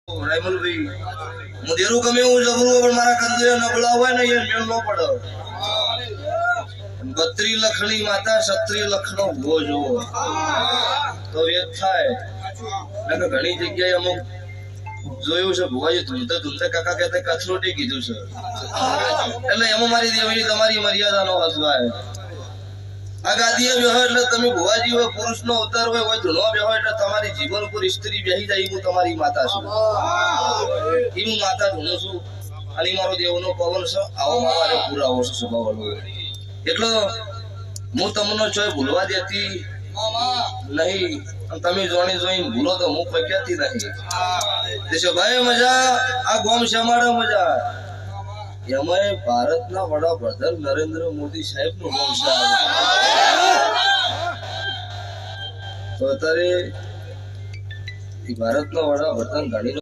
રાયમલ ભાઈ મુદેરું ગમે હું જબરું પણ મારા કંદુયા નબળા હોય ને એ મેળ નો પડે 32 લખણી માતા 36 લખનો ભો જોવો તો વેદ થાય નકર ઘણી જગ્યાએ અમુક જોયું છે ભુવાજી ધૂમતે કાકા કહેતા કથરોટી કીધું છે એટલે એમાં મારી દેવી તમારી મર્યાદાનો હસવાય આ ગાદીએ બેહો એટલે તમે ભુવાજી હોય પુરુષનો અવતાર હોય ધૂણો બેહો એટલે તમારી જીવન ઉપર સ્ત્રી બેહી જાય હું તમારી માતા છું હું માતા ધૂણું છું અને મારો દેવનો પવન છે આવો મારે પુરાવો છે સ્વભાવનો એટલો હું તમને ચોય ભૂલવા દેતી નહીં તમે જોઈને ભૂલો તો હું પક્યાતી નહીં દેશો ભાઈ મજા આ ગોમ શમાડે મજા એમાં ભારતના વડાપ્રધાન નરેન્દ્ર મોદી સાહેબ નું ગોમ તો અત્યારે ભારતના વડાપ્રધાન ઘણી